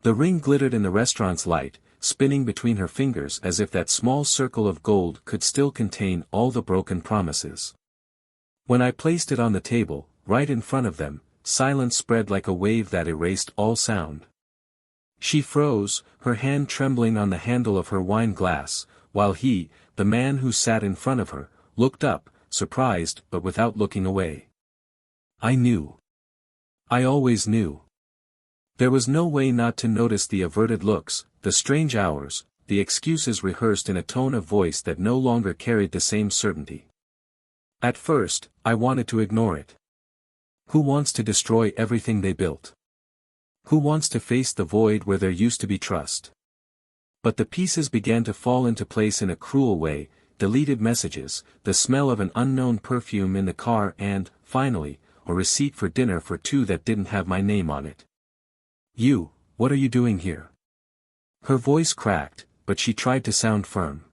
The ring glittered in the restaurant's light, spinning between her fingers as if that small circle of gold could still contain all the broken promises. When I placed it on the table, right in front of them, silence spread like a wave that erased all sound. She froze, her hand trembling on the handle of her wine glass, while he, the man who sat in front of her, looked up, surprised but without looking away. I knew. I always knew. There was no way not to notice the averted looks, the strange hours, the excuses rehearsed in a tone of voice that no longer carried the same certainty. At first, I wanted to ignore it. Who wants to destroy everything they built? Who wants to face the void where there used to be trust? But the pieces began to fall into place in a cruel way, deleted messages, the smell of an unknown perfume in the car and, finally, a receipt for dinner for two that didn't have my name on it. You, what are you doing here? Her voice cracked, but she tried to sound firm.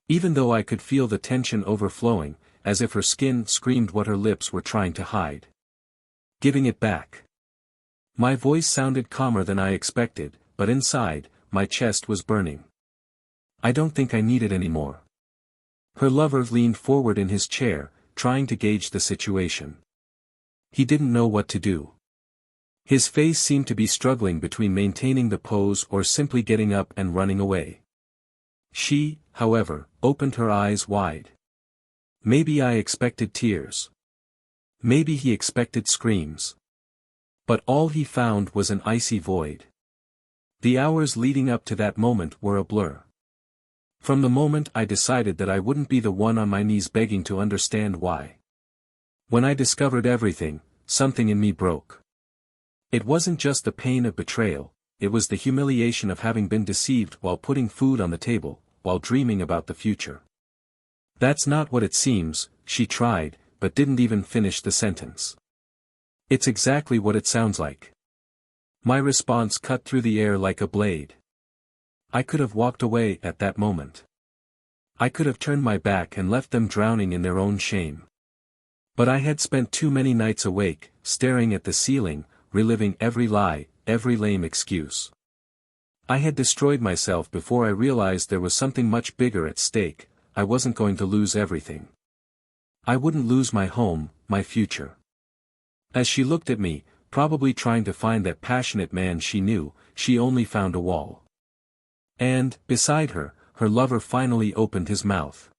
Even though I could feel the tension overflowing, as if her skin screamed what her lips were trying to hide. Giving it back. My voice sounded calmer than I expected, but inside, my chest was burning. I don't think I need it anymore. Her lover leaned forward in his chair, trying to gauge the situation. He didn't know what to do. His face seemed to be struggling between maintaining the pose or simply getting up and running away. She, however, opened her eyes wide. Maybe I expected tears. Maybe he expected screams. But all he found was an icy void. The hours leading up to that moment were a blur. From the moment I decided that I wouldn't be the one on my knees begging to understand why. When I discovered everything, something in me broke. It wasn't just the pain of betrayal, it was the humiliation of having been deceived while putting food on the table, while dreaming about the future. That's not what it seems, she tried, but didn't even finish the sentence. It's exactly what it sounds like. My response cut through the air like a blade. I could have walked away at that moment. I could have turned my back and left them drowning in their own shame. But I had spent too many nights awake, staring at the ceiling, reliving every lie, every lame excuse. I had destroyed myself before I realized there was something much bigger at stake. I wasn't going to lose everything. I wouldn't lose my home, my future. As she looked at me, probably trying to find that passionate man she knew, she only found a wall. And, beside her, her lover finally opened his mouth.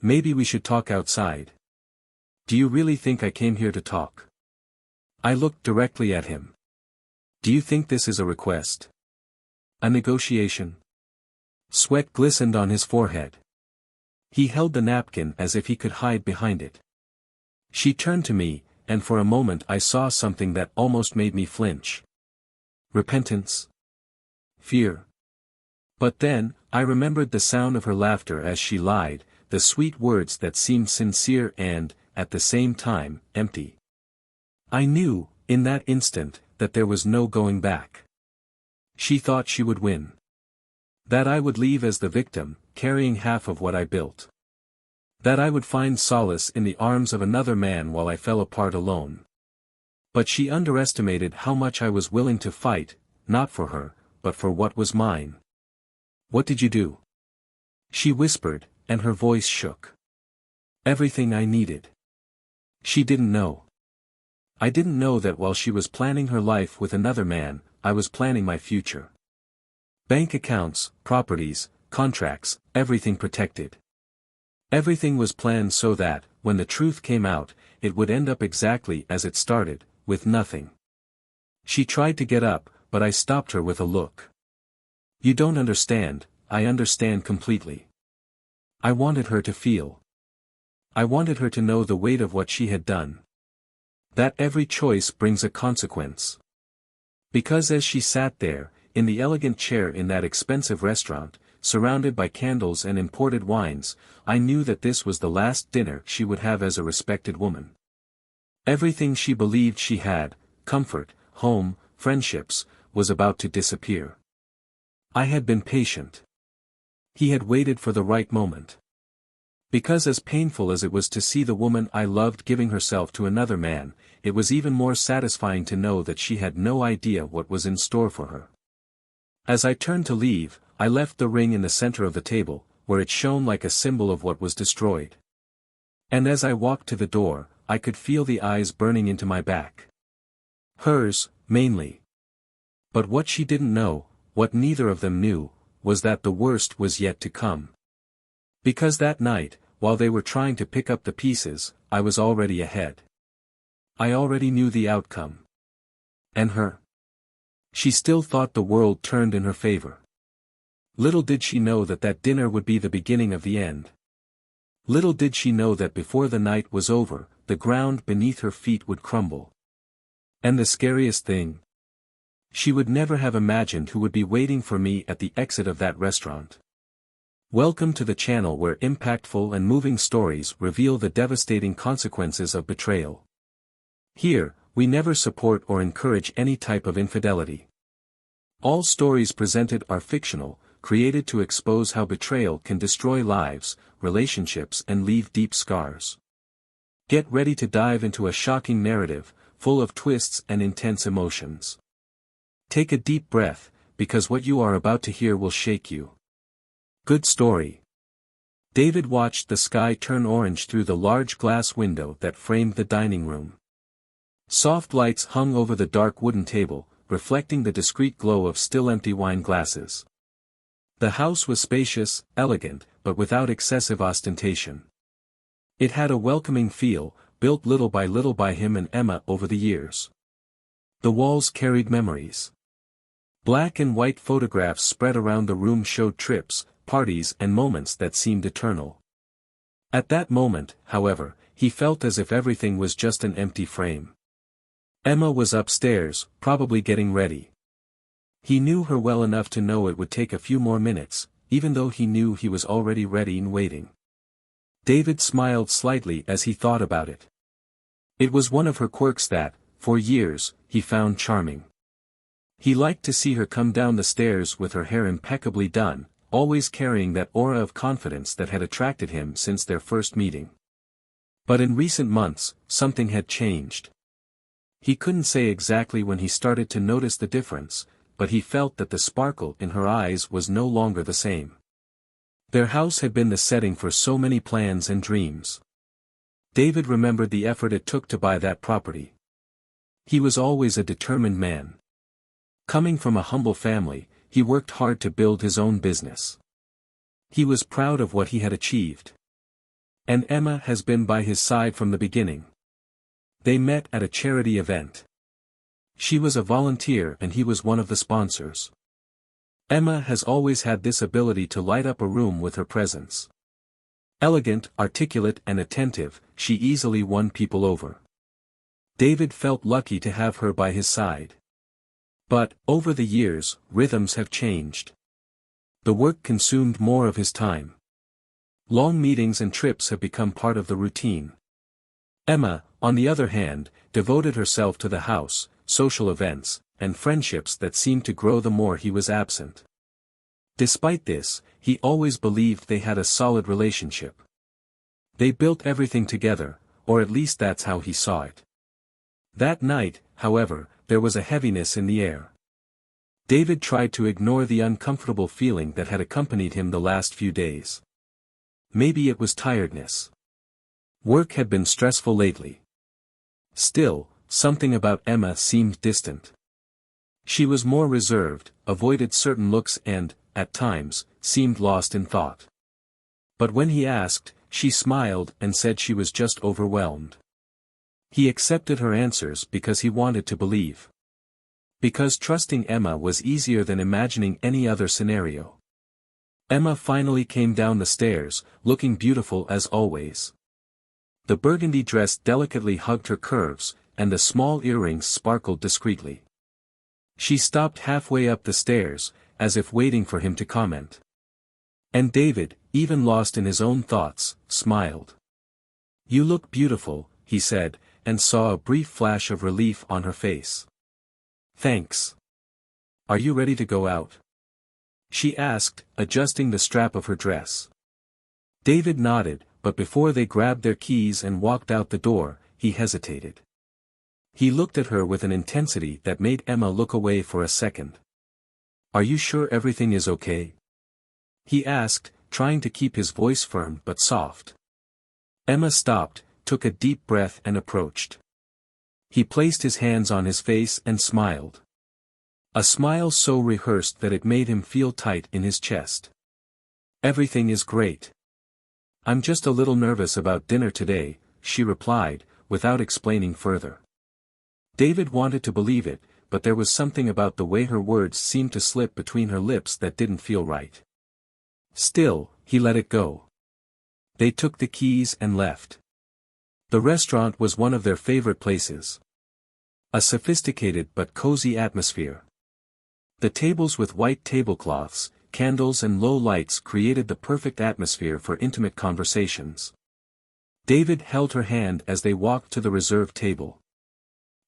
Maybe we should talk outside. Do you really think I came here to talk? I looked directly at him. Do you think this is a request? A negotiation? Sweat glistened on his forehead. He held the napkin as if he could hide behind it. She turned to me, and for a moment I saw something that almost made me flinch. Repentance? Fear? But then, I remembered the sound of her laughter as she lied, the sweet words that seemed sincere and, at the same time, empty. I knew, in that instant, that there was no going back. She thought she would win. That I would leave as the victim, carrying half of what I built. That I would find solace in the arms of another man while I fell apart alone. But she underestimated how much I was willing to fight, not for her, but for what was mine. What did you do? She whispered, and her voice shook. Everything I needed. She didn't know. I didn't know that while she was planning her life with another man, I was planning my future. Bank accounts, properties, contracts, everything protected. Everything was planned so that, when the truth came out, it would end up exactly as it started, with nothing. She tried to get up, but I stopped her with a look. You don't understand, I understand completely. I wanted her to feel. I wanted her to know the weight of what she had done. That every choice brings a consequence. Because as she sat there, in the elegant chair in that expensive restaurant, surrounded by candles and imported wines, I knew that this was the last dinner she would have as a respected woman. Everything she believed she had, comfort, home, friendships, was about to disappear. I had been patient. He had waited for the right moment. Because as painful as it was to see the woman I loved giving herself to another man, it was even more satisfying to know that she had no idea what was in store for her. As I turned to leave, I left the ring in the center of the table, where it shone like a symbol of what was destroyed. And as I walked to the door, I could feel the eyes burning into my back. Hers, mainly. But what she didn't know, what neither of them knew, was that the worst was yet to come. Because that night, while they were trying to pick up the pieces, I was already ahead. I already knew the outcome. And her? She still thought the world turned in her favor. Little did she know that that dinner would be the beginning of the end. Little did she know that before the night was over, the ground beneath her feet would crumble. And the scariest thing? She would never have imagined who would be waiting for me at the exit of that restaurant. Welcome to the channel where impactful and moving stories reveal the devastating consequences of betrayal. Here, we never support or encourage any type of infidelity. All stories presented are fictional, created to expose how betrayal can destroy lives, relationships and leave deep scars. Get ready to dive into a shocking narrative, full of twists and intense emotions. Take a deep breath, because what you are about to hear will shake you. Good story. David watched the sky turn orange through the large glass window that framed the dining room. Soft lights hung over the dark wooden table, reflecting the discreet glow of still empty wine glasses. The house was spacious, elegant, but without excessive ostentation. It had a welcoming feel, built little by him and Emma over the years. The walls carried memories. Black and white photographs spread around the room showed trips, parties and moments that seemed eternal. At that moment, however, he felt as if everything was just an empty frame. Emma was upstairs, probably getting ready. He knew her well enough to know it would take a few more minutes, even though he knew he was already ready and waiting. David smiled slightly as he thought about it. It was one of her quirks that, for years, he found charming. He liked to see her come down the stairs with her hair impeccably done, always carrying that aura of confidence that had attracted him since their first meeting. But in recent months, something had changed. He couldn't say exactly when he started to notice the difference, but he felt that the sparkle in her eyes was no longer the same. Their house had been the setting for so many plans and dreams. David remembered the effort it took to buy that property. He was always a determined man. Coming from a humble family, he worked hard to build his own business. He was proud of what he had achieved. And Emma has been by his side from the beginning. They met at a charity event. She was a volunteer and he was one of the sponsors. Emma has always had this ability to light up a room with her presence. Elegant, articulate and attentive, she easily won people over. David felt lucky to have her by his side. But, over the years, rhythms have changed. The work consumed more of his time. Long meetings and trips have become part of the routine. Emma, on the other hand, devoted herself to the house, social events, and friendships that seemed to grow the more he was absent. Despite this, he always believed they had a solid relationship. They built everything together, or at least that's how he saw it. That night, however, there was a heaviness in the air. David tried to ignore the uncomfortable feeling that had accompanied him the last few days. Maybe it was tiredness. Work had been stressful lately. Still, something about Emma seemed distant. She was more reserved, avoided certain looks and, at times, seemed lost in thought. But when he asked, she smiled and said she was just overwhelmed. He accepted her answers because he wanted to believe. Because trusting Emma was easier than imagining any other scenario. Emma finally came down the stairs, looking beautiful as always. The burgundy dress delicately hugged her curves, and the small earrings sparkled discreetly. She stopped halfway up the stairs, as if waiting for him to comment. And David, even lost in his own thoughts, smiled. "You look beautiful," he said, and saw a brief flash of relief on her face. "Thanks. Are you ready to go out?" she asked, adjusting the strap of her dress. David nodded, but before they grabbed their keys and walked out the door, he hesitated. He looked at her with an intensity that made Emma look away for a second. Are you sure everything is okay? He asked, trying to keep his voice firm but soft. Emma stopped, took a deep breath and approached. He placed his hands on his face and smiled. A smile so rehearsed that it made him feel tight in his chest. Everything is great. I'm just a little nervous about dinner today, she replied, without explaining further. David wanted to believe it, but there was something about the way her words seemed to slip between her lips that didn't feel right. Still, he let it go. They took the keys and left. The restaurant was one of their favorite places. A sophisticated but cozy atmosphere. The tables with white tablecloths, candles and low lights created the perfect atmosphere for intimate conversations. David held her hand as they walked to the reserved table.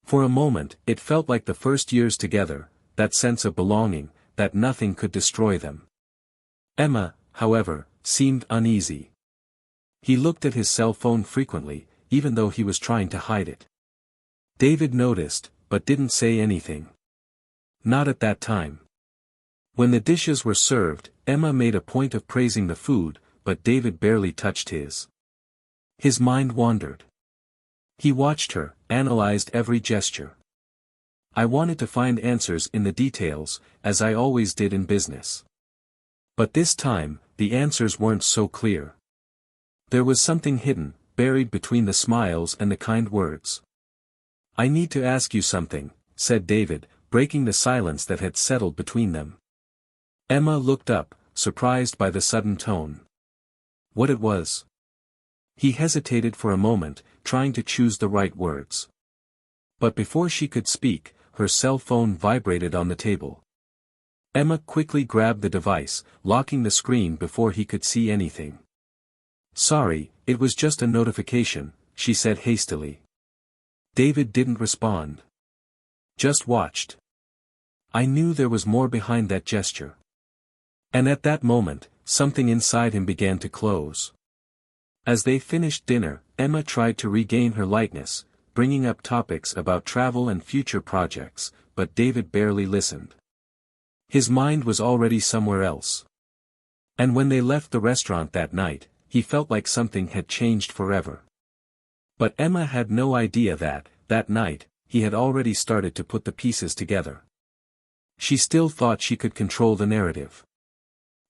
For a moment, it felt like the first years together, that sense of belonging, that nothing could destroy them. Emma, however, seemed uneasy. He looked at his cell phone frequently, even though he was trying to hide it. David noticed, but didn't say anything. Not at that time. When the dishes were served, Emma made a point of praising the food, but David barely touched his. His mind wandered. He watched her, analyzed every gesture. I wanted to find answers in the details, as I always did in business. But this time, the answers weren't so clear. There was something hidden, buried between the smiles and the kind words. I need to ask you something, said David, breaking the silence that had settled between them. Emma looked up, surprised by the sudden tone. What it was? He hesitated for a moment, trying to choose the right words. But before she could speak, her cell phone vibrated on the table. Emma quickly grabbed the device, locking the screen before he could see anything. Sorry, it was just a notification, she said hastily. David didn't respond. Just watched. I knew there was more behind that gesture. And at that moment, something inside him began to close. As they finished dinner, Emma tried to regain her lightness, bringing up topics about travel and future projects, but David barely listened. His mind was already somewhere else. And when they left the restaurant that night, he felt like something had changed forever. But Emma had no idea that night, he had already started to put the pieces together. She still thought she could control the narrative.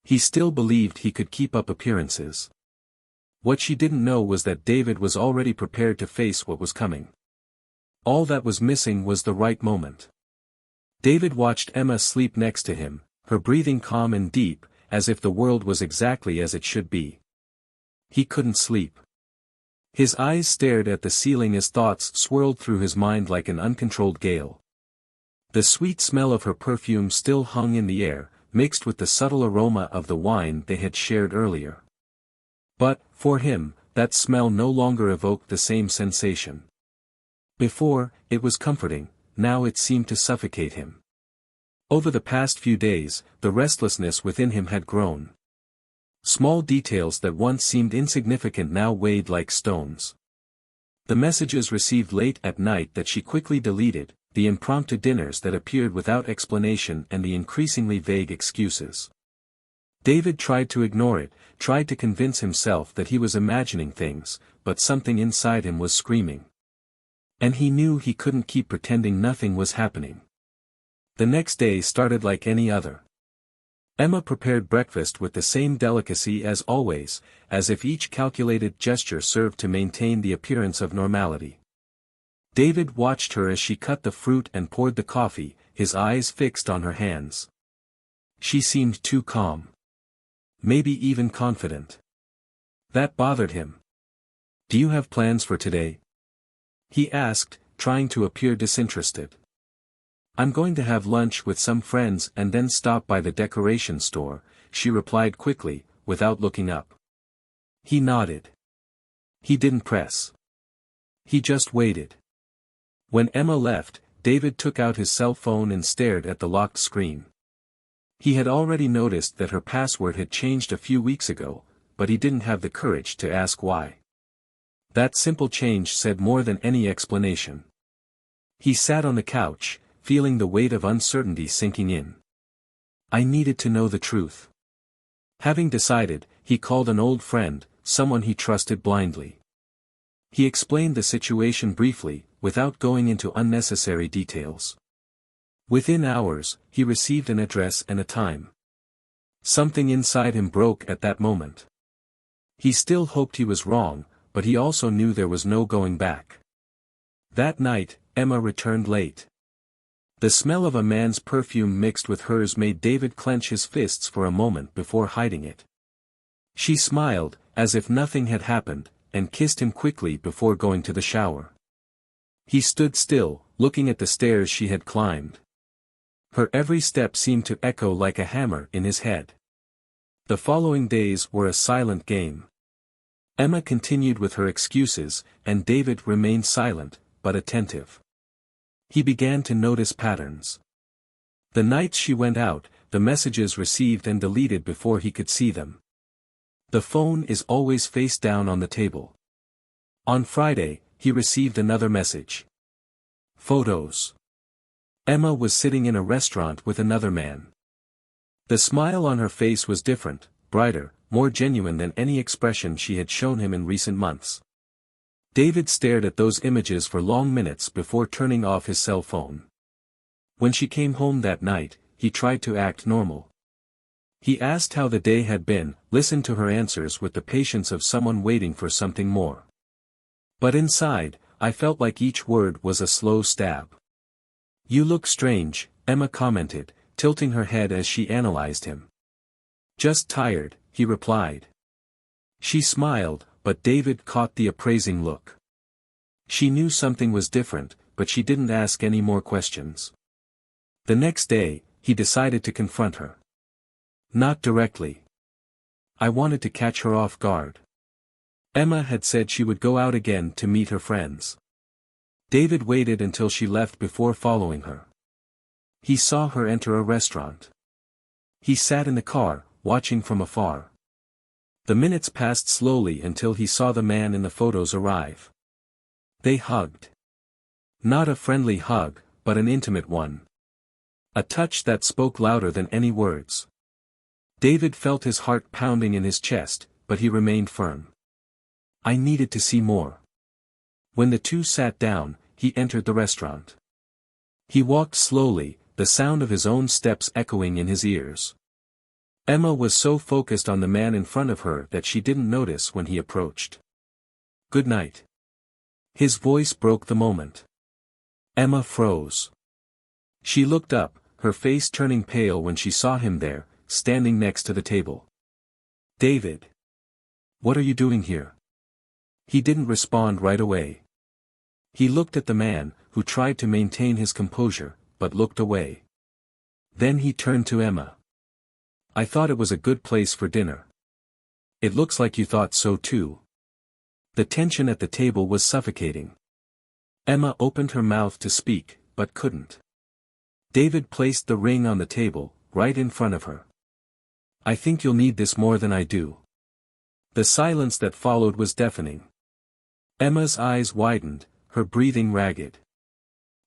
He still believed he could keep up appearances. What she didn't know was that David was already prepared to face what was coming. All that was missing was the right moment. David watched Emma sleep next to him, her breathing calm and deep, as if the world was exactly as it should be. He couldn't sleep. His eyes stared at the ceiling as thoughts swirled through his mind like an uncontrolled gale. The sweet smell of her perfume still hung in the air, mixed with the subtle aroma of the wine they had shared earlier. But, for him, that smell no longer evoked the same sensation. Before, it was comforting, now it seemed to suffocate him. Over the past few days, the restlessness within him had grown. Small details that once seemed insignificant now weighed like stones. The messages received late at night that she quickly deleted, the impromptu dinners that appeared without explanation and the increasingly vague excuses. David tried to ignore it, tried to convince himself that he was imagining things, but something inside him was screaming. And he knew he couldn't keep pretending nothing was happening. The next day started like any other. Emma prepared breakfast with the same delicacy as always, as if each calculated gesture served to maintain the appearance of normality. David watched her as she cut the fruit and poured the coffee, his eyes fixed on her hands. She seemed too calm. Maybe even confident. That bothered him. Do you have plans for today? He asked, trying to appear disinterested. I'm going to have lunch with some friends and then stop by the decoration store, she replied quickly, without looking up. He nodded. He didn't press. He just waited. When Emma left, David took out his cell phone and stared at the locked screen. He had already noticed that her password had changed a few weeks ago, but he didn't have the courage to ask why. That simple change said more than any explanation. He sat on the couch, feeling the weight of uncertainty sinking in. I needed to know the truth. Having decided, he called an old friend, someone he trusted blindly. He explained the situation briefly, without going into unnecessary details. Within hours, he received an address and a time. Something inside him broke at that moment. He still hoped he was wrong, but he also knew there was no going back. That night, Emma returned late. The smell of a man's perfume mixed with hers made David clench his fists for a moment before hiding it. She smiled, as if nothing had happened, and kissed him quickly before going to the shower. He stood still, looking at the stairs she had climbed. Her every step seemed to echo like a hammer in his head. The following days were a silent game. Emma continued with her excuses, and David remained silent, but attentive. He began to notice patterns. The nights she went out, the messages received and deleted before he could see them. The phone is always face down on the table. On Friday, he received another message. Photos. Emma was sitting in a restaurant with another man. The smile on her face was different, brighter, more genuine than any expression she had shown him in recent months. David stared at those images for long minutes before turning off his cell phone. When she came home that night, he tried to act normal. He asked how the day had been, listened to her answers with the patience of someone waiting for something more. But inside, I felt like each word was a slow stab. You look strange, Emma commented, tilting her head as she analyzed him. Just tired, he replied. She smiled, but David caught the appraising look. She knew something was different, but she didn't ask any more questions. The next day, he decided to confront her. Not directly. I wanted to catch her off guard. Emma had said she would go out again to meet her friends. David waited until she left before following her. He saw her enter a restaurant. He sat in the car, watching from afar. The minutes passed slowly until he saw the man in the photos arrive. They hugged. Not a friendly hug, but an intimate one. A touch that spoke louder than any words. David felt his heart pounding in his chest, but he remained firm. I needed to see more. When the two sat down, he entered the restaurant. He walked slowly, the sound of his own steps echoing in his ears. Emma was so focused on the man in front of her that she didn't notice when he approached. Good night. His voice broke the moment. Emma froze. She looked up, her face turning pale when she saw him there, standing next to the table. David. What are you doing here? He didn't respond right away. He looked at the man, who tried to maintain his composure, but looked away. Then he turned to Emma. I thought it was a good place for dinner. It looks like you thought so too. The tension at the table was suffocating. Emma opened her mouth to speak, but couldn't. David placed the ring on the table, right in front of her. I think you'll need this more than I do. The silence that followed was deafening. Emma's eyes widened, her breathing ragged.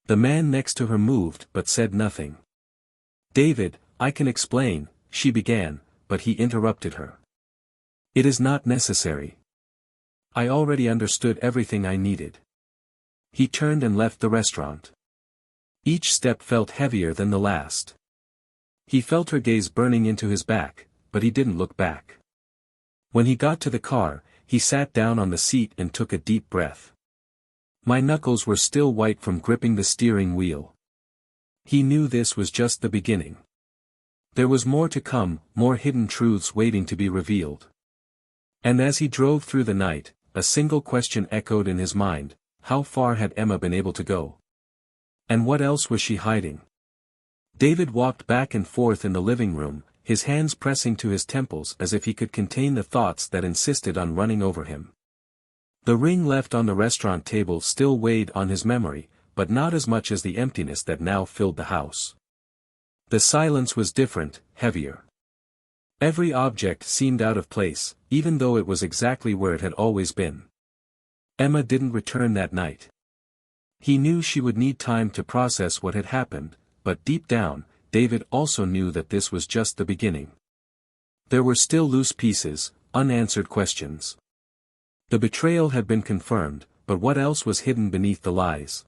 The man next to her moved but said nothing. David, I can explain, she began, but he interrupted her. It is not necessary. I already understood everything I needed. He turned and left the restaurant. Each step felt heavier than the last. He felt her gaze burning into his back, but he didn't look back. When he got to the car, he sat down on the seat and took a deep breath. My knuckles were still white from gripping the steering wheel. He knew this was just the beginning. There was more to come, more hidden truths waiting to be revealed. And as he drove through the night, a single question echoed in his mind: how far had Emma been able to go? And what else was she hiding? David walked back and forth in the living room, his hands pressing to his temples as if he could contain the thoughts that insisted on running over him. The ring left on the restaurant table still weighed on his memory, but not as much as the emptiness that now filled the house. The silence was different, heavier. Every object seemed out of place, even though it was exactly where it had always been. Emma didn't return that night. He knew she would need time to process what had happened, but deep down, David also knew that this was just the beginning. There were still loose pieces, unanswered questions. The betrayal had been confirmed, but what else was hidden beneath the lies?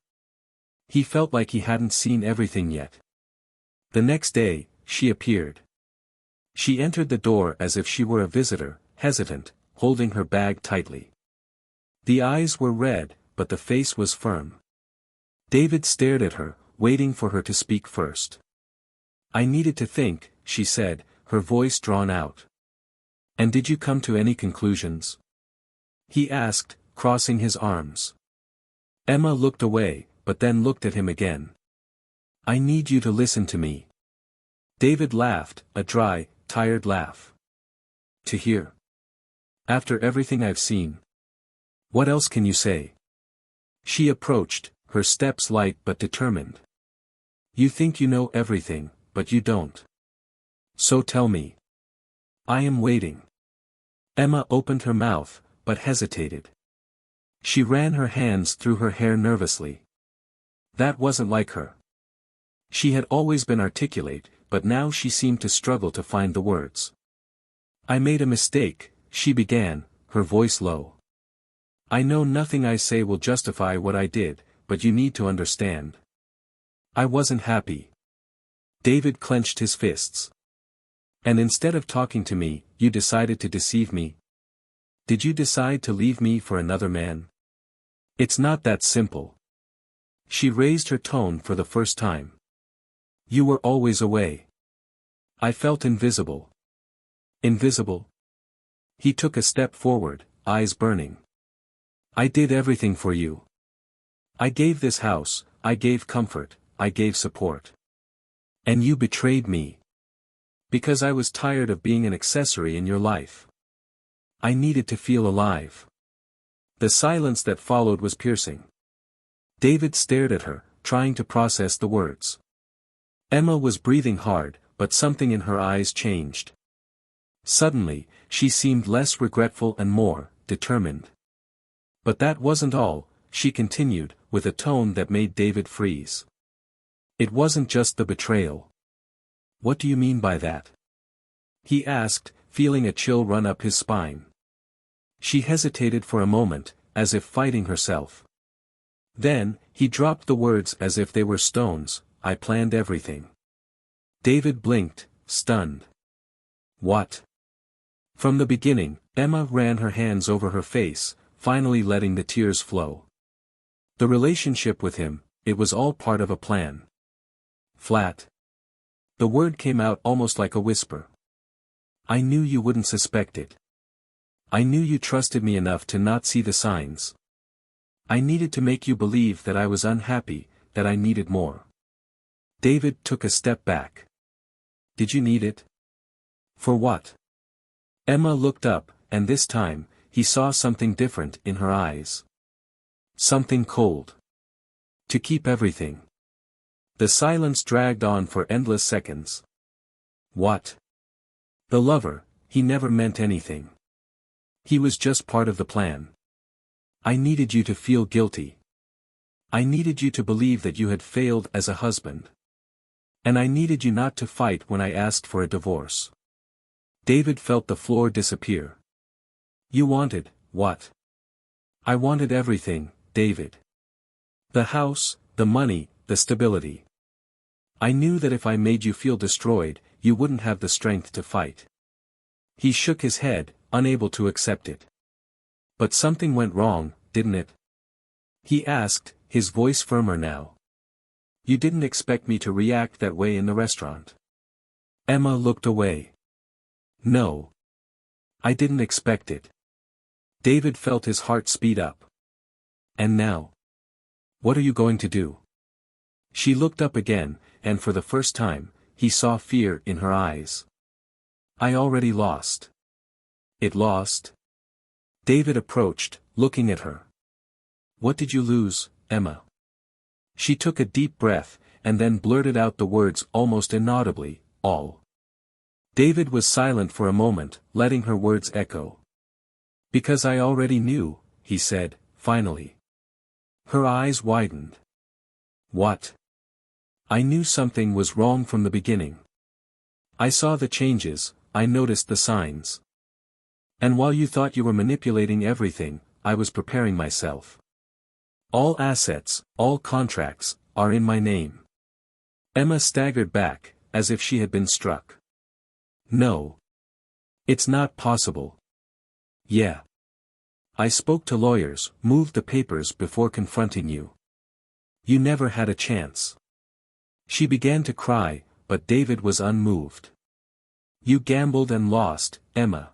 He felt like he hadn't seen everything yet. The next day, she appeared. She entered the door as if she were a visitor, hesitant, holding her bag tightly. The eyes were red, but the face was firm. David stared at her, waiting for her to speak first. "I needed to think," she said, her voice drawn out. "And did you come to any conclusions?" he asked, crossing his arms. Emma looked away, but then looked at him again. "I need you to listen to me." David laughed, a dry, tired laugh. "To hear? After everything I've seen? What else can you say?" She approached, her steps light but determined. "You think you know everything, but you don't. So tell me." "I am waiting." Emma opened her mouth, but hesitated. She ran her hands through her hair nervously. That wasn't like her. She had always been articulate, but now she seemed to struggle to find the words. "I made a mistake," she began, her voice low. "I know nothing I say will justify what I did, but you need to understand. I wasn't happy." David clenched his fists. "And instead of talking to me, you decided to deceive me? Did you decide to leave me for another man? It's not that simple." She raised her tone for the first time. "You were always away. I felt invisible." "Invisible?" He took a step forward, eyes burning. "I did everything for you. I gave this house, I gave comfort, I gave support. And you betrayed me. Because I was tired of being an accessory in your life. I needed to feel alive." The silence that followed was piercing. David stared at her, trying to process the words. Emma was breathing hard, but something in her eyes changed. Suddenly, she seemed less regretful and more determined. "But that wasn't all," she continued, with a tone that made David freeze. "It wasn't just the betrayal." "What do you mean by that?" he asked, feeling a chill run up his spine. She hesitated for a moment, as if fighting herself. Then, he dropped the words as if they were stones. "I planned everything." David blinked, stunned. "What?" From the beginning, Emma ran her hands over her face, finally letting the tears flow. The relationship with him, it was all part of a plan. Flat. The word came out almost like a whisper. "I knew you wouldn't suspect it. I knew you trusted me enough to not see the signs. I needed to make you believe that I was unhappy, that I needed more." David took a step back. "Did you need it? For what?" Emma looked up, and this time, he saw something different in her eyes. Something cold. To keep everything. The silence dragged on for endless seconds. What? The lover, he never meant anything. He was just part of the plan. "I needed you to feel guilty. I needed you to believe that you had failed as a husband. And I needed you not to fight when I asked for a divorce." David felt the floor disappear. "You wanted, what?" "I wanted everything, David. The house, the money, the stability. I knew that if I made you feel destroyed, you wouldn't have the strength to fight." He shook his head, unable to accept it. "But something went wrong, didn't it?" he asked, his voice firmer now. "You didn't expect me to react that way in the restaurant." Emma looked away. "No. I didn't expect it." David felt his heart speed up. "And now? What are you going to do?" She looked up again, and for the first time, he saw fear in her eyes. "I already lost." "It lost?" David approached, looking at her. "What did you lose, Emma?" She took a deep breath, and then blurted out the words almost inaudibly, "All." David was silent for a moment, letting her words echo. "Because I already knew," he said, finally. Her eyes widened. "What?" I knew something was wrong from the beginning. I saw the changes, I noticed the signs. And while you thought you were manipulating everything, I was preparing myself. All assets, all contracts, are in my name. Emma staggered back, as if she had been struck. No. It's not possible. Yeah. I spoke to lawyers, moved the papers before confronting you. You never had a chance. She began to cry, but David was unmoved. You gambled and lost, Emma.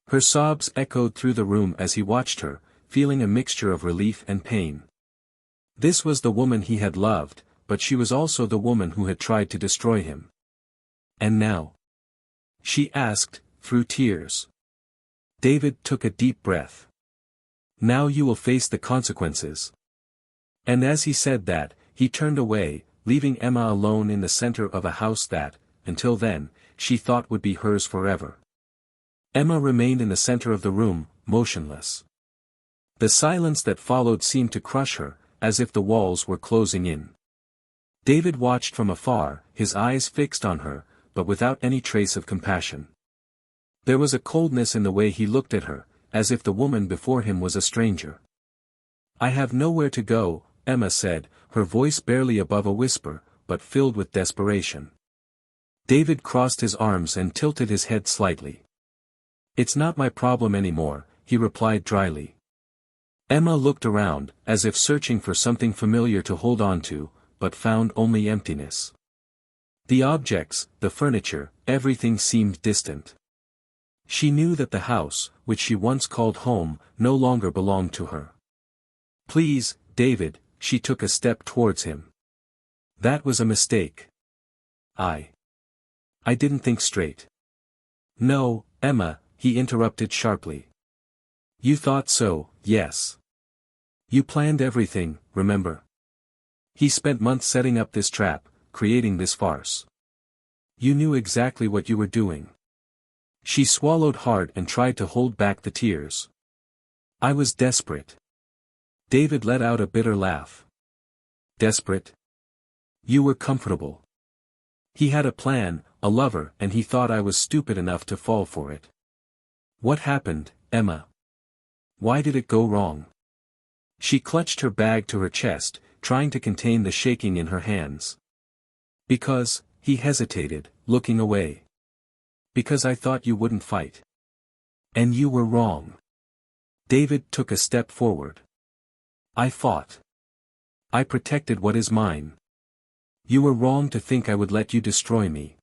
Her sobs echoed through the room as he watched her, feeling a mixture of relief and pain. This was the woman he had loved, but she was also the woman who had tried to destroy him. And now? She asked, through tears. David took a deep breath. Now you will face the consequences. And as he said that, he turned away, leaving Emma alone in the center of a house that, until then, she thought would be hers forever. Emma remained in the center of the room, motionless. The silence that followed seemed to crush her, as if the walls were closing in. David watched from afar, his eyes fixed on her, but without any trace of compassion. There was a coldness in the way he looked at her, as if the woman before him was a stranger. I have nowhere to go, Emma said, her voice barely above a whisper, but filled with desperation. David crossed his arms and tilted his head slightly. It's not my problem anymore, he replied dryly. Emma looked around, as if searching for something familiar to hold on to, but found only emptiness. The objects, the furniture, everything seemed distant. She knew that the house, which she once called home, no longer belonged to her. Please, David, she took a step towards him. That was a mistake. I didn't think straight. No, Emma, he interrupted sharply. You thought so, yes. You planned everything, remember? He spent months setting up this trap, creating this farce. You knew exactly what you were doing. She swallowed hard and tried to hold back the tears. I was desperate. David let out a bitter laugh. Desperate? You were comfortable. He had a plan, a lover, and he thought I was stupid enough to fall for it. What happened, Emma? Why did it go wrong? She clutched her bag to her chest, trying to contain the shaking in her hands. Because, he hesitated, looking away. Because I thought you wouldn't fight. And you were wrong. David took a step forward. I fought. I protected what is mine. You were wrong to think I would let you destroy me.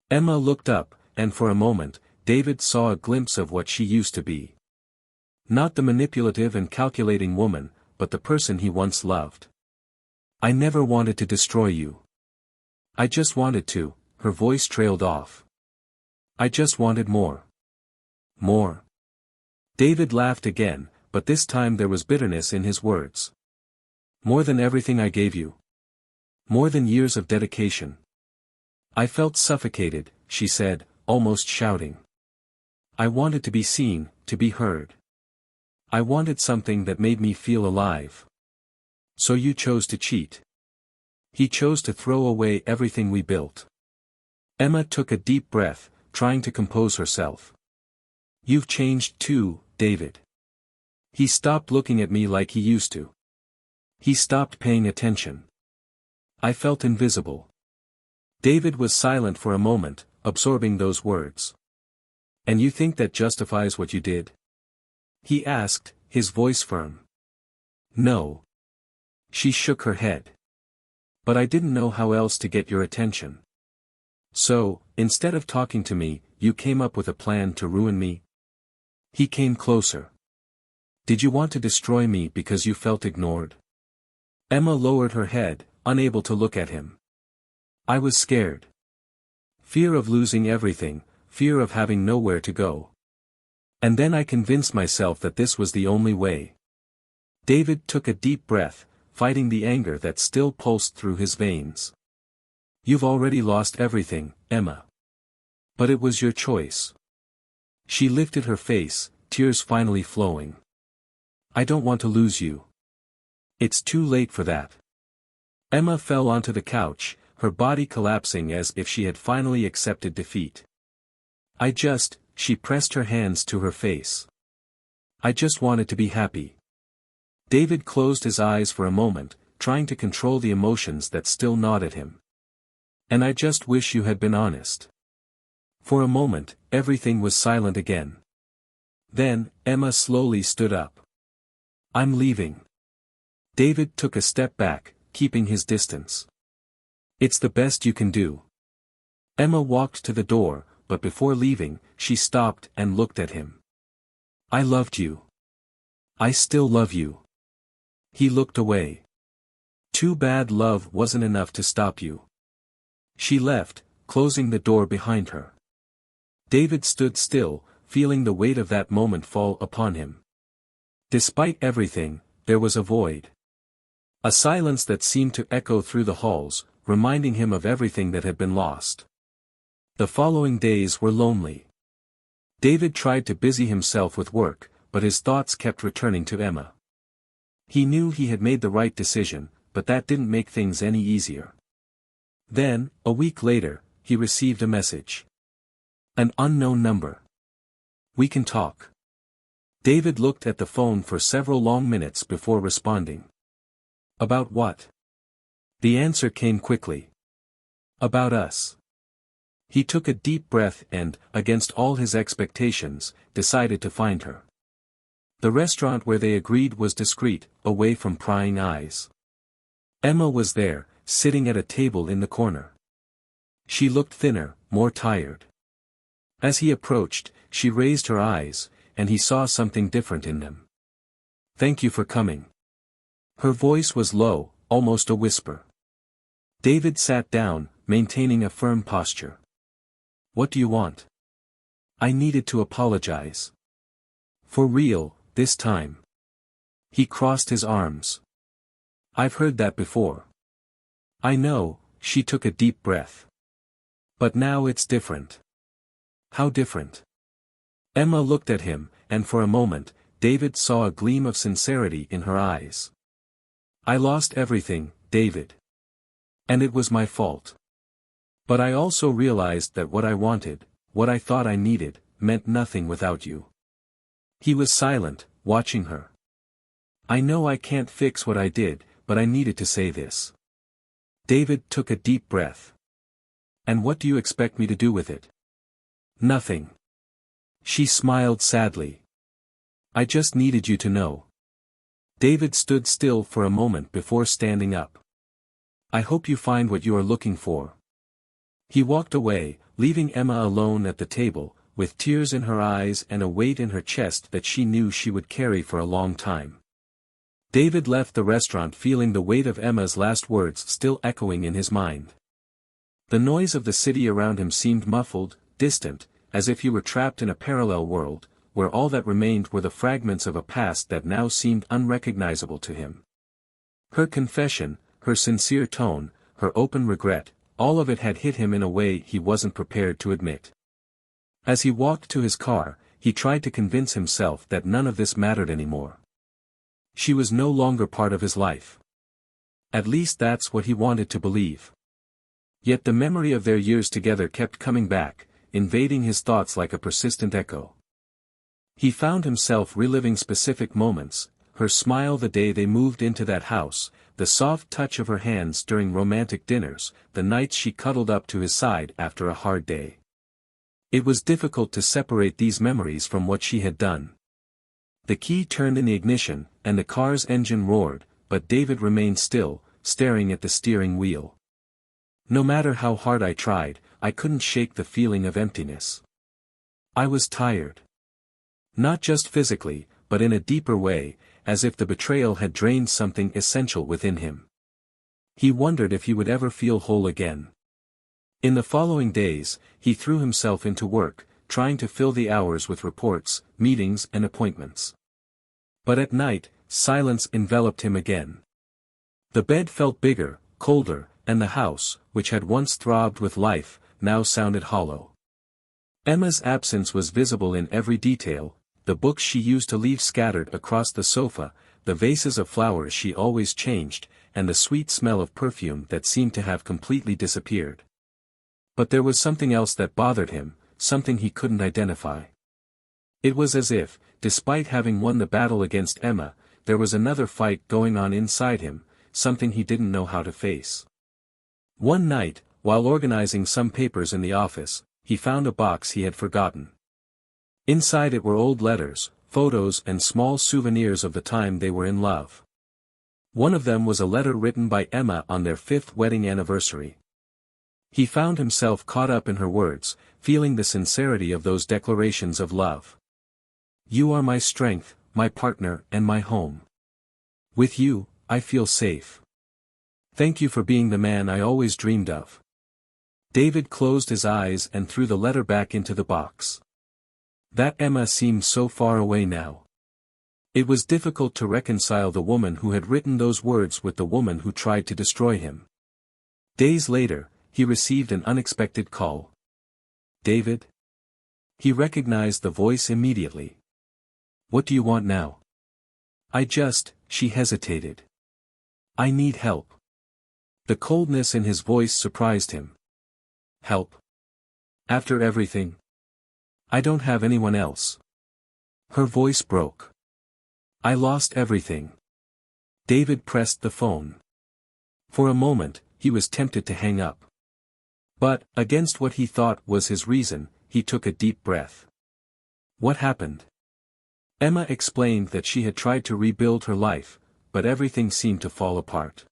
Emma looked up, and for a moment, David saw a glimpse of what she used to be. Not the manipulative and calculating woman, but the person he once loved. I never wanted to destroy you. I just wanted to, her voice trailed off. I just wanted more. More. David laughed again, but this time there was bitterness in his words. More than everything I gave you. More than years of dedication. I felt suffocated, she said, almost shouting. I wanted to be seen, to be heard. I wanted something that made me feel alive. So you chose to cheat. He chose to throw away everything we built. Emma took a deep breath, trying to compose herself. You've changed too, David. He stopped looking at me like he used to. He stopped paying attention. I felt invisible. David was silent for a moment, absorbing those words. And you think that justifies what you did? He asked, his voice firm. No. She shook her head. But I didn't know how else to get your attention. So, instead of talking to me, you came up with a plan to ruin me? He came closer. Did you want to destroy me because you felt ignored? Emma lowered her head, unable to look at him. I was scared. Fear of losing everything, fear of having nowhere to go. And then I convinced myself that this was the only way. David took a deep breath, fighting the anger that still pulsed through his veins. You've already lost everything, Emma. But it was your choice. She lifted her face, tears finally flowing. I don't want to lose you. It's too late for that. Emma fell onto the couch, her body collapsing as if she had finally accepted defeat. She pressed her hands to her face. I just wanted to be happy. David closed his eyes for a moment, trying to control the emotions that still gnawed at him. And I just wish you had been honest. For a moment, everything was silent again. Then, Emma slowly stood up. I'm leaving. David took a step back, keeping his distance. It's the best you can do. Emma walked to the door, but before leaving, she stopped and looked at him. I loved you. I still love you. He looked away. Too bad love wasn't enough to stop you. She left, closing the door behind her. David stood still, feeling the weight of that moment fall upon him. Despite everything, there was a void. A silence that seemed to echo through the halls, reminding him of everything that had been lost. The following days were lonely. David tried to busy himself with work, but his thoughts kept returning to Emma. He knew he had made the right decision, but that didn't make things any easier. Then, a week later, he received a message. An unknown number. We can talk. David looked at the phone for several long minutes before responding. About what? The answer came quickly. About us. He took a deep breath and, against all his expectations, decided to find her. The restaurant where they agreed was discreet, away from prying eyes. Emma was there, sitting at a table in the corner. She looked thinner, more tired. As he approached, she raised her eyes, and he saw something different in them. Thank you for coming. Her voice was low, almost a whisper. David sat down, maintaining a firm posture. What do you want? I needed to apologize. For real, this time. He crossed his arms. I've heard that before. I know, she took a deep breath. But now it's different. How different? Emma looked at him, and for a moment, David saw a gleam of sincerity in her eyes. I lost everything, David. And it was my fault. But I also realized that what I wanted, what I thought I needed, meant nothing without you. He was silent, watching her. I know I can't fix what I did, but I needed to say this. David took a deep breath. And what do you expect me to do with it? Nothing. She smiled sadly. I just needed you to know. David stood still for a moment before standing up. I hope you find what you are looking for. He walked away, leaving Emma alone at the table, with tears in her eyes and a weight in her chest that she knew she would carry for a long time. David left the restaurant feeling the weight of Emma's last words still echoing in his mind. The noise of the city around him seemed muffled, distant, as if he were trapped in a parallel world, where all that remained were the fragments of a past that now seemed unrecognizable to him. Her confession, her sincere tone, her open regret, all of it had hit him in a way he wasn't prepared to admit. As he walked to his car, he tried to convince himself that none of this mattered anymore. She was no longer part of his life. At least that's what he wanted to believe. Yet the memory of their years together kept coming back, invading his thoughts like a persistent echo. He found himself reliving specific moments, her smile the day they moved into that house, the soft touch of her hands during romantic dinners, the nights she cuddled up to his side after a hard day. It was difficult to separate these memories from what she had done. The key turned in the ignition, and the car's engine roared, but David remained still, staring at the steering wheel. No matter how hard I tried, I couldn't shake the feeling of emptiness. I was tired. Not just physically, but in a deeper way, as if the betrayal had drained something essential within him. He wondered if he would ever feel whole again. In the following days, he threw himself into work, trying to fill the hours with reports, meetings and appointments. But at night, silence enveloped him again. The bed felt bigger, colder, and the house, which had once throbbed with life, now sounded hollow. Emma's absence was visible in every detail, the books she used to leave scattered across the sofa, the vases of flowers she always changed, and the sweet smell of perfume that seemed to have completely disappeared. But there was something else that bothered him, something he couldn't identify. It was as if, despite having won the battle against Emma, there was another fight going on inside him, something he didn't know how to face. One night, while organizing some papers in the office, he found a box he had forgotten. Inside it were old letters, photos and small souvenirs of the time they were in love. One of them was a letter written by Emma on their 5th wedding anniversary. He found himself caught up in her words, feeling the sincerity of those declarations of love. "You are my strength, my partner and my home. With you, I feel safe. Thank you for being the man I always dreamed of." David closed his eyes and threw the letter back into the box. That Emma seemed so far away now. It was difficult to reconcile the woman who had written those words with the woman who tried to destroy him. Days later, he received an unexpected call. "David?" He recognized the voice immediately. "What do you want now?" She hesitated. "I need help." The coldness in his voice surprised him. "Help? After everything? I don't have anyone else." Her voice broke. "I lost everything." David pressed the phone. For a moment, he was tempted to hang up. But, against what he thought was his reason, he took a deep breath. What happened? Emma explained that she had tried to rebuild her life, but everything seemed to fall apart.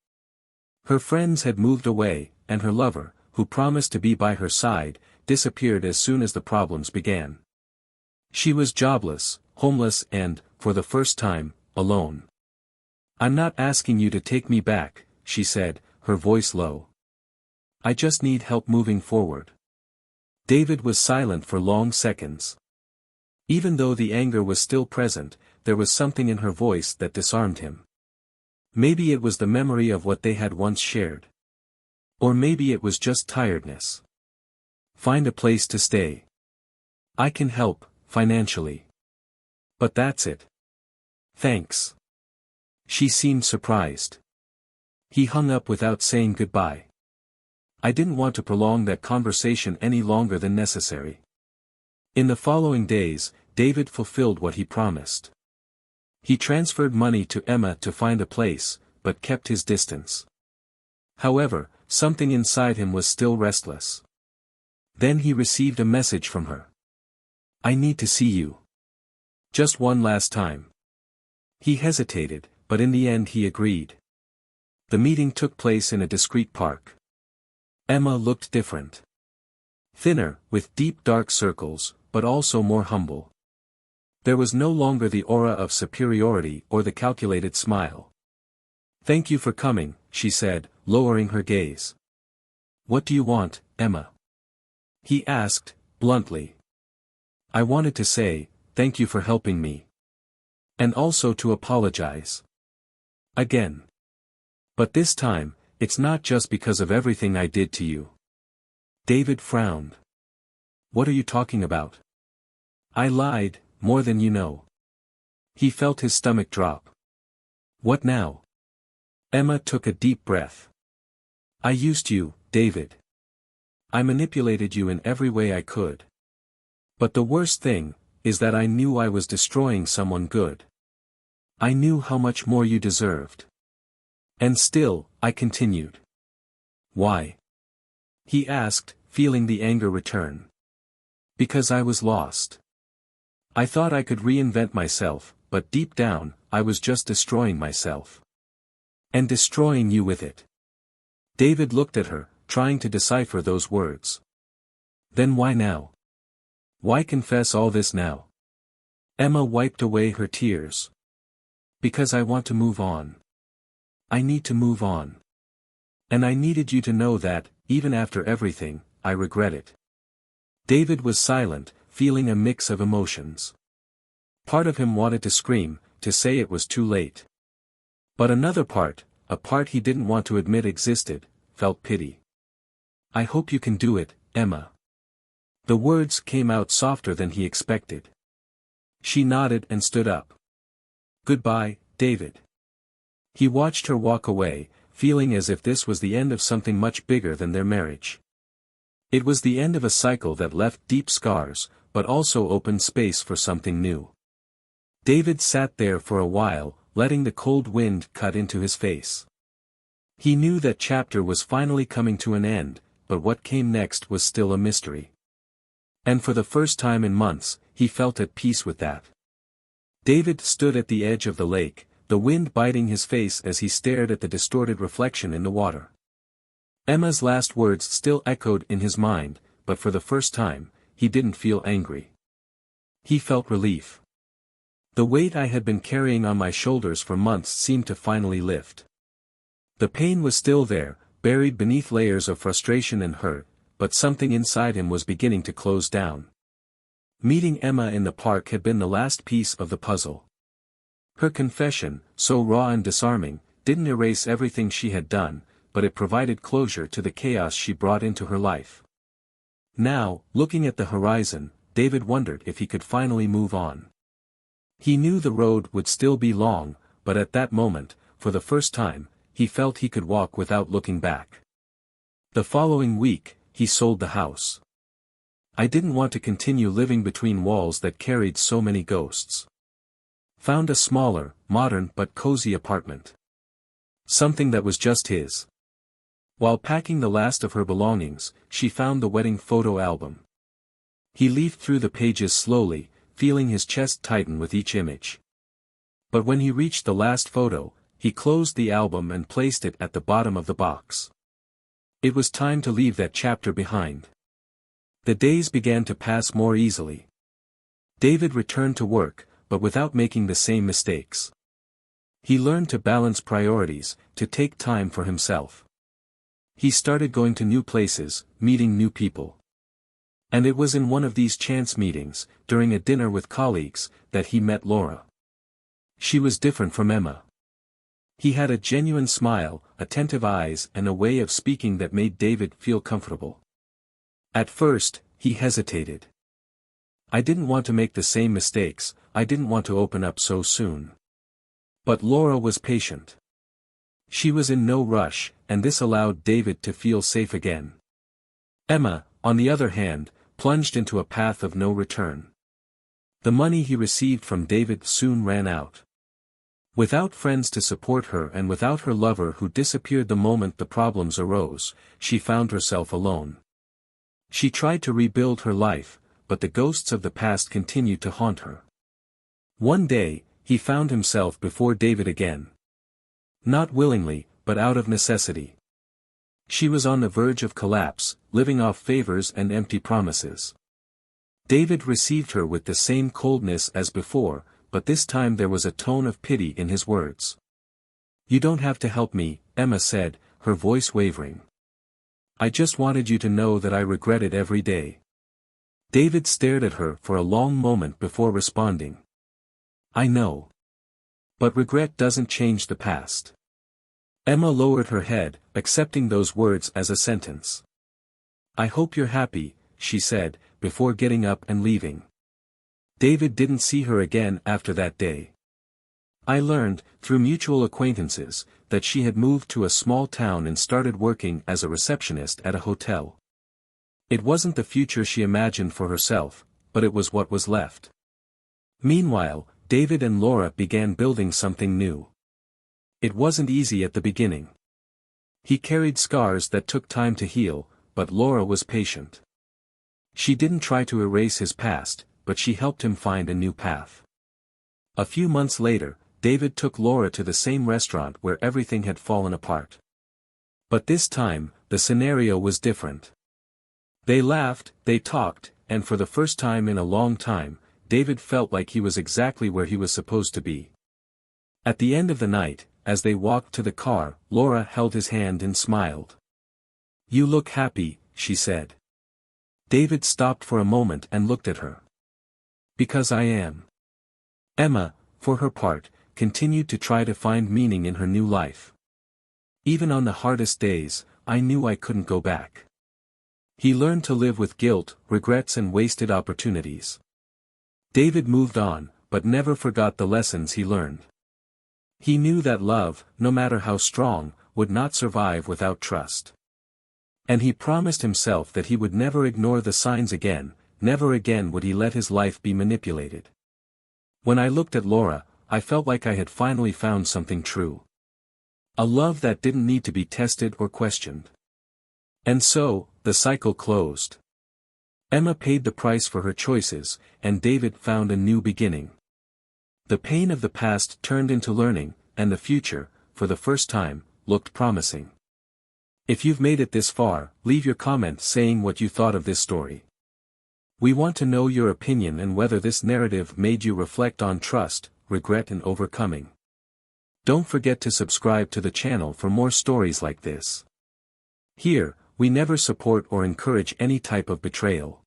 Her friends had moved away, and her lover, who promised to be by her side, disappeared as soon as the problems began. She was jobless, homeless and, for the first time, alone. "I'm not asking you to take me back," she said, her voice low. "I just need help moving forward." David was silent for long seconds. Even though the anger was still present, there was something in her voice that disarmed him. Maybe it was the memory of what they had once shared. Or maybe it was just tiredness. "Find a place to stay. I can help, financially. But that's it. Thanks." She seemed surprised. He hung up without saying goodbye. I didn't want to prolong that conversation any longer than necessary. In the following days, David fulfilled what he promised. He transferred money to Emma to find a place, but kept his distance. However, something inside him was still restless. Then he received a message from her. "I need to see you. Just one last time." He hesitated, but in the end he agreed. The meeting took place in a discreet park. Emma looked different. Thinner, with deep dark circles, but also more humble. There was no longer the aura of superiority or the calculated smile. "Thank you for coming," she said, lowering her gaze. "What do you want, Emma?" He asked, bluntly. "I wanted to say, thank you for helping me. And also to apologize. Again. But this time, it's not just because of everything I did to you." David frowned. "What are you talking about?" "I lied, more than you know." He felt his stomach drop. "What now?" Emma took a deep breath. "I used you, David. I manipulated you in every way I could. But the worst thing, is that I knew I was destroying someone good. I knew how much more you deserved. And still, I continued." "Why?" he asked, feeling the anger return. "Because I was lost. I thought I could reinvent myself, but deep down, I was just destroying myself. And destroying you with it." David looked at her, trying to decipher those words. "Then why now? Why confess all this now?" Emma wiped away her tears. "Because I want to move on. I need to move on. And I needed you to know that, even after everything, I regret it." David was silent, feeling a mix of emotions. Part of him wanted to scream, to say it was too late. But another part, a part he didn't want to admit existed, felt pity. "I hope you can do it, Emma." The words came out softer than he expected. She nodded and stood up. "Goodbye, David." He watched her walk away, feeling as if this was the end of something much bigger than their marriage. It was the end of a cycle that left deep scars, but also opened space for something new. David sat there for a while, letting the cold wind cut into his face. He knew that chapter was finally coming to an end, but what came next was still a mystery. And for the first time in months, he felt at peace with that. David stood at the edge of the lake, the wind biting his face as he stared at the distorted reflection in the water. Emma's last words still echoed in his mind, but for the first time, he didn't feel angry. He felt relief. The weight I had been carrying on my shoulders for months seemed to finally lift. The pain was still there, buried beneath layers of frustration and hurt, but something inside him was beginning to close down. Meeting Emma in the park had been the last piece of the puzzle. Her confession, so raw and disarming, didn't erase everything she had done, but it provided closure to the chaos she brought into her life. Now, looking at the horizon, David wondered if he could finally move on. He knew the road would still be long, but at that moment, for the first time, he felt he could walk without looking back. The following week, he sold the house. I didn't want to continue living between walls that carried so many ghosts. Found a smaller, modern but cozy apartment. Something that was just his. While packing the last of her belongings, she found the wedding photo album. He leafed through the pages slowly, feeling his chest tighten with each image. But when he reached the last photo, he closed the album and placed it at the bottom of the box. It was time to leave that chapter behind. The days began to pass more easily. David returned to work, but without making the same mistakes. He learned to balance priorities, to take time for himself. He started going to new places, meeting new people. And it was in one of these chance meetings, during a dinner with colleagues, that he met Laura. She was different from Emma. He had a genuine smile, attentive eyes and a way of speaking that made David feel comfortable. At first, he hesitated. I didn't want to make the same mistakes, I didn't want to open up so soon. But Laura was patient. She was in no rush, and this allowed David to feel safe again. Emma, on the other hand, plunged into a path of no return. The money he received from David soon ran out. Without friends to support her and without her lover who disappeared the moment the problems arose, she found herself alone. She tried to rebuild her life, but the ghosts of the past continued to haunt her. One day, he found himself before David again. Not willingly, but out of necessity. She was on the verge of collapse, living off favors and empty promises. David received her with the same coldness as before, but this time there was a tone of pity in his words. You don't have to help me, Emma said, her voice wavering. I just wanted you to know that I regret it every day. David stared at her for a long moment before responding. I know. But regret doesn't change the past. Emma lowered her head, accepting those words as a sentence. I hope you're happy, she said, before getting up and leaving. David didn't see her again after that day. I learned, through mutual acquaintances, that she had moved to a small town and started working as a receptionist at a hotel. It wasn't the future she imagined for herself, but it was what was left. Meanwhile, David and Laura began building something new. It wasn't easy at the beginning. He carried scars that took time to heal, but Laura was patient. She didn't try to erase his past, but she helped him find a new path. A few months later, David took Laura to the same restaurant where everything had fallen apart. But this time, the scenario was different. They laughed, they talked, and for the first time in a long time, David felt like he was exactly where he was supposed to be. At the end of the night, as they walked to the car, Laura held his hand and smiled. You look happy, she said. David stopped for a moment and looked at her. Because I am. Emma, for her part, continued to try to find meaning in her new life. Even on the hardest days, I knew I couldn't go back. He learned to live with guilt, regrets and wasted opportunities. David moved on, but never forgot the lessons he learned. He knew that love, no matter how strong, would not survive without trust. And he promised himself that he would never ignore the signs again, never again would he let his life be manipulated. When I looked at Laura, I felt like I had finally found something true. A love that didn't need to be tested or questioned. And so, the cycle closed. Emma paid the price for her choices, and David found a new beginning. The pain of the past turned into learning, and the future, for the first time, looked promising. If you've made it this far, leave your comment saying what you thought of this story. We want to know your opinion and whether this narrative made you reflect on trust, regret and overcoming. Don't forget to subscribe to the channel for more stories like this. Here, we never support or encourage any type of betrayal.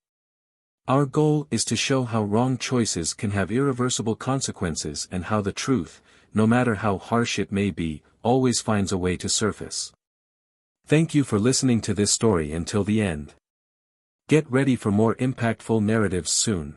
Our goal is to show how wrong choices can have irreversible consequences and how the truth, no matter how harsh it may be, always finds a way to surface. Thank you for listening to this story until the end. Get ready for more impactful narratives soon.